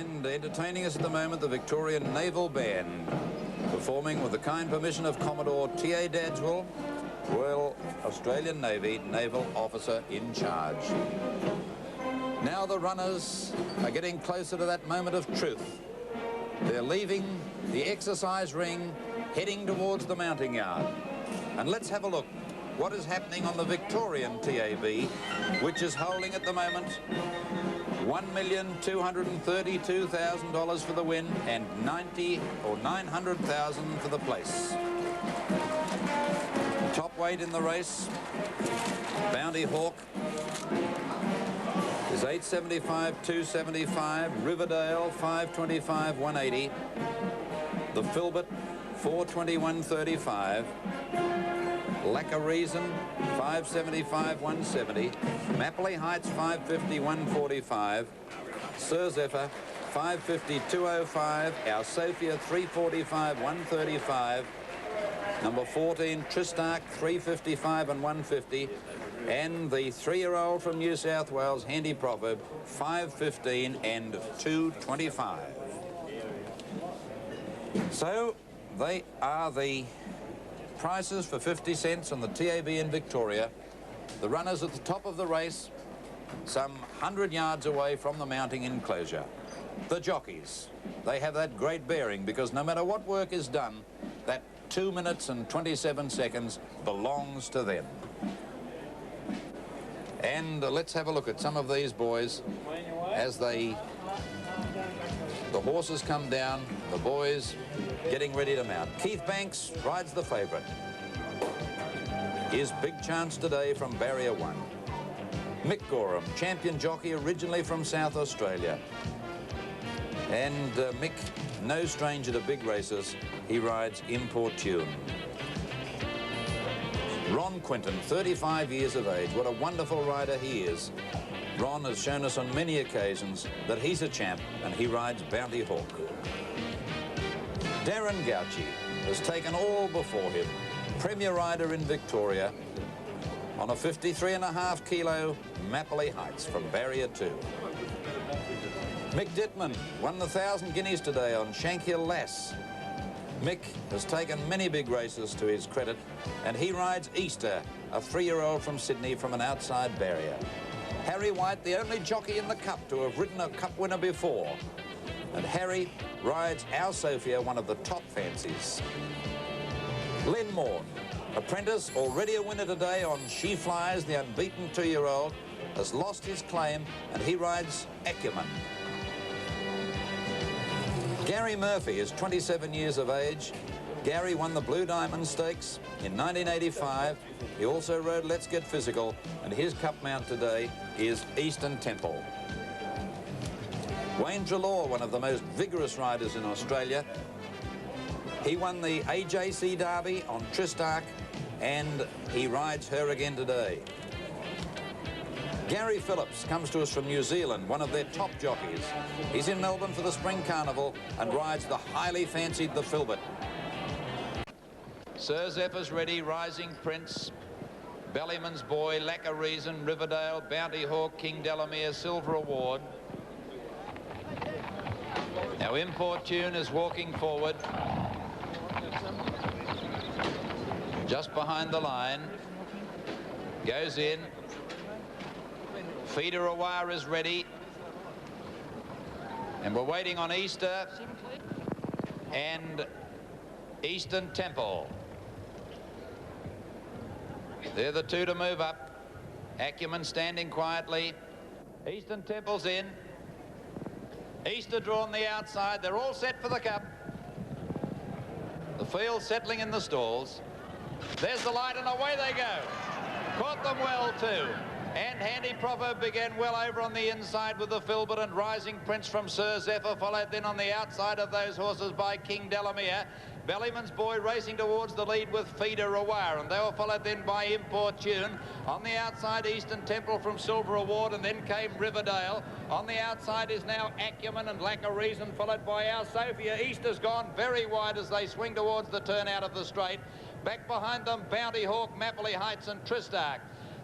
And entertaining us at the moment, the Victorian Naval Band, performing with the kind permission of Commodore T.A. Dadswell, Royal Australian Navy Naval Officer in charge. Now the runners are getting closer to that moment of truth. They're leaving the exercise ring, heading towards the mounting yard. And let's have a look what is happening on the Victorian TAB, which is holding at the moment $1,232,000 for the win and $900,000 for the place. Top weight in the race, Bounty Hawk is 875, 275, Riverdale 525, 180, the Filbert 421.35, Lack of Reason 575, 170, Mapley Heights 550, 145, Sir Zephyr 550, 205, Our Sophia 345, 135, number 14 Tristarc 355 and 150, and the 3-year-old from New South Wales Handy Proverb 515 and 225. So they are the prices for 50 cents on the TAB in Victoria. The runners at the top of the race, some 100 yards away from the mounting enclosure. The jockeys, they have that great bearing because no matter what work is done, that 2 minutes and 27 seconds belongs to them. And let's have a look at some of these boys as the horses come down, the boys getting ready to mount. Keith Banks rides the favourite. His big chance today from Barrier 1. Mick Gorham, champion jockey originally from South Australia. And Mick, no stranger to big races, he rides Importune. Ron Quinton, 35 years of age. What a wonderful rider he is. Ron has shown us on many occasions that he's a champ, and he rides Bounty Hawk. Darren Gauci has taken all before him. Premier rider in Victoria on a 53.5 kilo Mapley Heights from Barrier 2. Mick Dittman won the 1,000 guineas today on Shankill Lass. Mick has taken many big races to his credit, and he rides Easter, a 3-year-old from Sydney from an outside barrier. Harry White, the only jockey in the Cup to have ridden a Cup winner before. And Harry rides Our Sophia, one of the top fancies. Len Morn, apprentice, already a winner today on She Flies, the unbeaten 2-year-old, has lost his claim, and he rides Acumen. Gary Murphy is 27 years of age. Gary won the Blue Diamond Stakes in 1985. He also rode Let's Get Physical, and his cup mount today is Eastern Temple. Wayne Treloar, one of the most vigorous riders in Australia. He won the AJC Derby on Tristarc, and he rides her again today. Gary Phillips comes to us from New Zealand, one of their top jockeys. He's in Melbourne for the Spring Carnival and rides the highly fancied the Filbert. Sir Zephyr's ready, Rising Prince, Bellyman's Boy, Lack of Reason, Riverdale, Bounty Hawk, King Delamere, Silver Award. Now Importune is walking forward, just behind the line, goes in. Feeder Awar is ready, and we're waiting on Easter and Eastern Temple. They're the two to move up. Acumen standing quietly. Eastern Temple's in. Easter drawn the outside. They're all set for the Cup. The field settling in the stalls. There's the light and away they go. Caught them well too. And Handy Proverb began well over on the inside with the Filbert, and Rising Prince from Sir Zephyr followed then on the outside of those horses by King Delamere. Bellyman's Boy racing towards the lead with Feeder Awar, and they were followed then by Importune. On the outside, Eastern Temple from Silver Award, and then came Riverdale. On the outside is now Acumen and Lack of Reason, followed by Our Sophia. Easter's gone very wide as they swing towards the turn out of the straight. Back behind them, Bounty Hawk, Mapley Heights and Tristarc.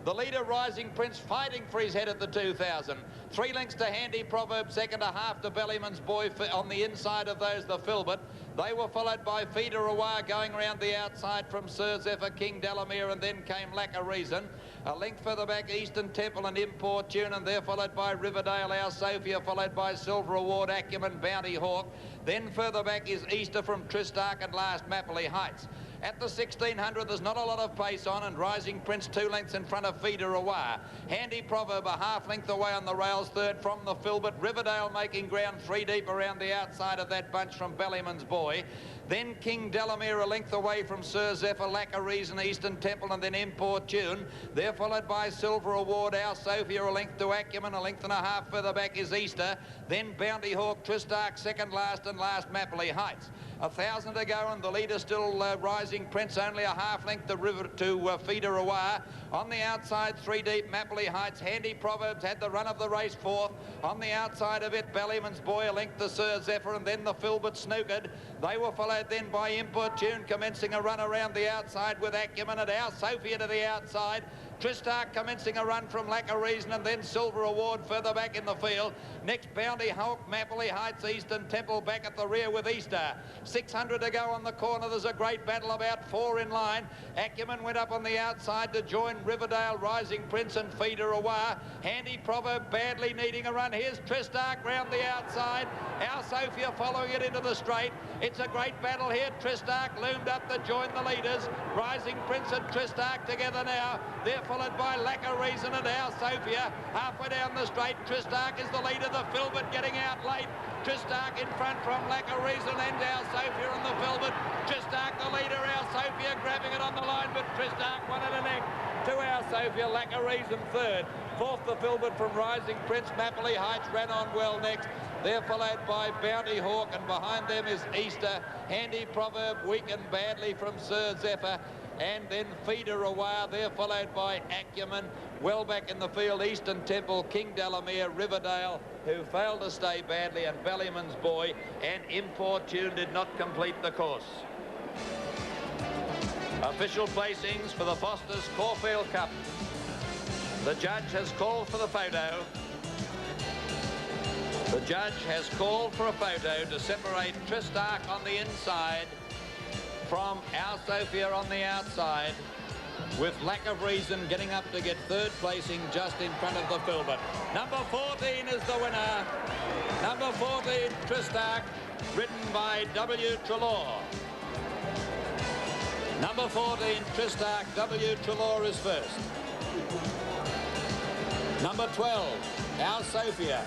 The leader, Rising Prince, fighting for his head at the 2000. 3 lengths to Handy Proverb, second, a half to Bellyman's Boy. On the inside of those, the Filbert. They were followed by Feeder Awar going round the outside from Sir Zephyr, King Delamere, and then came Lack of Reason. A length further back, Eastern Temple and Import Tune, and they're followed by Riverdale, Our Sophia, followed by Silver Award, Acumen, Bounty Hawk. Then further back is Easter from Tristarc, and last Mapley Heights. At the 1600, there's not a lot of pace on, and Rising Prince 2 lengths in front of Feeder Awar. Handy Proverb a half length away on the rails, third from the Filbert. Riverdale making ground 3 deep around the outside of that bunch from Bellyman's Boy. Then King Delamere a length away from Sir Zephyr, Lack of Reason, Eastern Temple, and then Import Tune. They're followed by Silver Award, Our Sophia a length to Acumen, a length and a half further back is Easter. Then Bounty Hawk, Tristarc second last, and last Mapley Heights. 1,000 to go, and the leader still Rising Prince, only a half length to Feeder Awar. On the outside, 3 deep, Mapley Heights. Handy Proverbs had the run of the race, fourth. On the outside of it, Bellyman's Boy, a length to Sir Zephyr, and then the Filbert snookered. They were followed then by Import Tune, commencing a run around the outside with Acumen, and Our Sophia to the outside. Tristarc commencing a run from Lack of Reason, and then Silver Award further back in the field. Next, Bounty Hawk, Mapley Heights, Eastern Temple back at the rear with Easter. 600 to go on the corner. There's a great battle, about 4 in line. Acumen went up on the outside to join Riverdale, Rising Prince, and Feeder Awar. Handy Proverb badly needing a run. Here's Tristarc round the outside. Our Sophia following it into the straight. It's a great battle here. Tristarc loomed up to join the leaders. Rising Prince and Tristarc together now. They're followed by Lack of Reason and Our Sophia. Halfway down the straight, Tristarc is the leader. The Filbert getting out late. Tristarc in front from Lack of Reason and Our Sophia and the Filbert. Tristarc the leader, Our Sophia grabbing it on the line, but Tristarc won it a neck to Our Sophia. Lack of Reason third. Fourth, the Filbert from Rising Prince. Mapley Heights ran on well next. They're followed by Bounty Hawk, and behind them is Easter. Handy Proverb weakened badly from Sir Zephyr. And then Feeder Awar, they're followed by Acumen. Well back in the field, Eastern Temple, King Delamere, Riverdale, who failed to stay badly, and Bellyman's Boy, and Import Tune did not complete the course. Official placings for the Foster's Caulfield Cup. The judge has called for the photo. The judge has called for a photo to separate Tristarc on the inside from Our Sophia on the outside, with Lack of Reason getting up to get third placing just in front of the Filbert. Number 14 is the winner. Number 14, Tristarc, ridden by W. Treloar. Number 14, Tristarc, W. Treloar is first. Number 12, Our Sophia,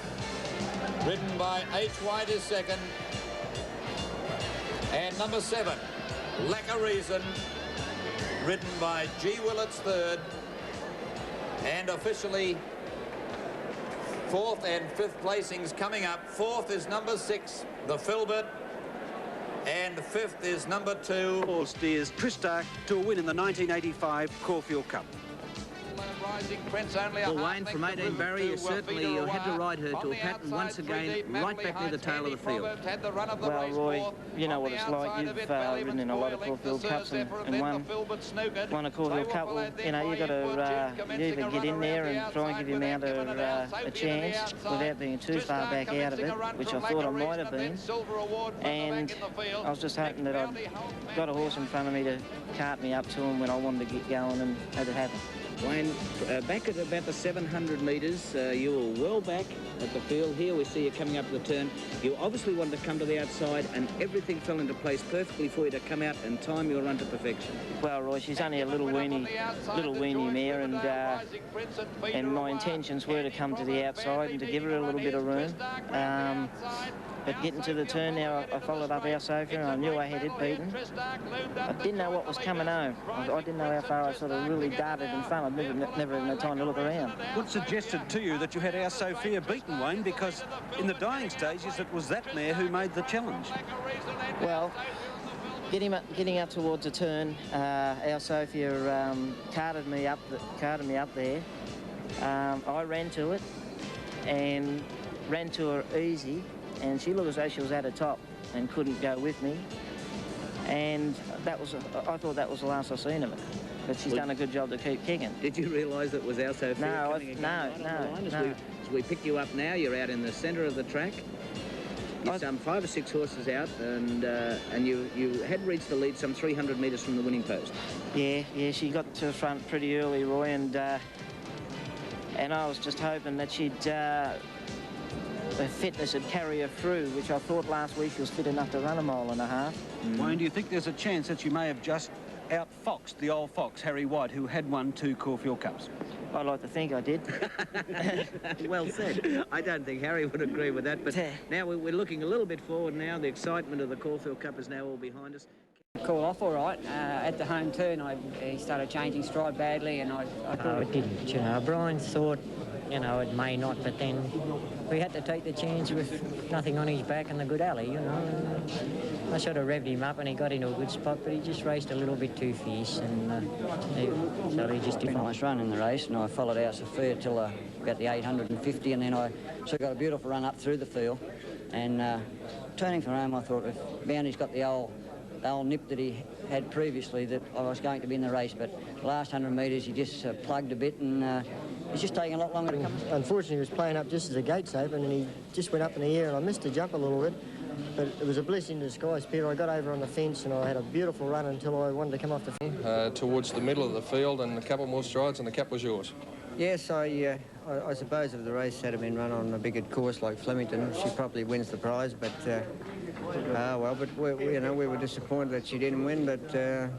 ridden by H. White is second. And number 7, Lack of Reason, ridden by G. Willets third. And officially, 4th and 5th placings coming up. 4th is number 6, the Filbert. And 5th is number 2. Steers Tristarc to a win in the 1985 Caulfield Cup. Rising Prince only Well, Wayne, from 18 Barry, certainly you had to ride her to a pattern once again, right back near the tail of the field. Well, Roy, you know what it's like. You've ridden in a lot of Caulfield Cups and won a Caulfield Cup. Well, you know, you've got to either get in there and try and give your mounter a chance without being too far back out of it, which I thought I might have been. And I was just hoping that I'd got a horse in front of me to cart me up to him when I wanted to get going, and as it happened. Wayne, back at about the 700 metres, you were well back at the field. Here we see you coming up the turn. You obviously wanted to come to the outside, and everything fell into place perfectly for you to come out and time your run to perfection. Well, Roy, she's only a little weenie mare, and my intentions were to come to the outside and to give her a little bit of room. But getting to the turn now, I followed up Our Sophia, and I knew I had it beaten. I didn't know what was coming home. I didn't know how far I sort of really darted in front. I'd never had time to look around. What suggested to you that you had Our Sophia beaten, Wayne? Because in the dying stages, it was that mare who made the challenge. Well, getting up towards the turn, Our Sophia carted me up there. I ran to it and ran to her easy, and she looked as though she was at the top and couldn't go with me. And I thought that was the last I seen of it. but she's done a good job to keep kicking. Did you realise that was our Sophia coming again no. As we pick you up now, you're out in the centre of the track. You've some 5 or 6 horses out, and you had reached the lead some 300 metres from the winning post. Yeah, she got to the front pretty early, Roy, and I was just hoping that her fitness would carry her through, which I thought last week she was fit enough to run a mile and a half. Wayne, do you think there's a chance that you may have just outfoxed the old fox, Harry White, who had won 2 Caulfield Cups? I'd like to think I did. Well said. I don't think Harry would agree with that, but now we're looking a little bit forward now. The excitement of the Caulfield Cup is now all behind us. Call off all right. At the home turn, he started changing stride badly, and I thought... it didn't, you know. Brian thought, you know, it may not, but then we had to take the chance with nothing on his back and the good alley, you know. And I sort of revved him up and he got into a good spot, but he just raced a little bit too fierce, and so he just did. Nice run in the race, and I followed our Sophia till about the 850, and then I sort of got a beautiful run up through the field. And turning from home, I thought if Bounty's got the old nip that he had previously, that I was going to be in the race, but the last 100 metres he just plugged a bit, and it's just taking a lot longer to come. Unfortunately, he was playing up just as the gates opened, and he just went up in the air, and I missed the jump a little bit. But it was a blessing in disguise, Peter. I got over on the fence, and I had a beautiful run until I wanted to come off the fence. Towards the middle of the field, and a couple more strides, and the cap was yours. Yes, I suppose if the race had been run on a bigger course like Flemington, she probably wins the prize. But well, but we were disappointed that she didn't win. But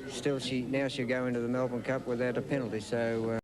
still, now she'll go into the Melbourne Cup without a penalty. So.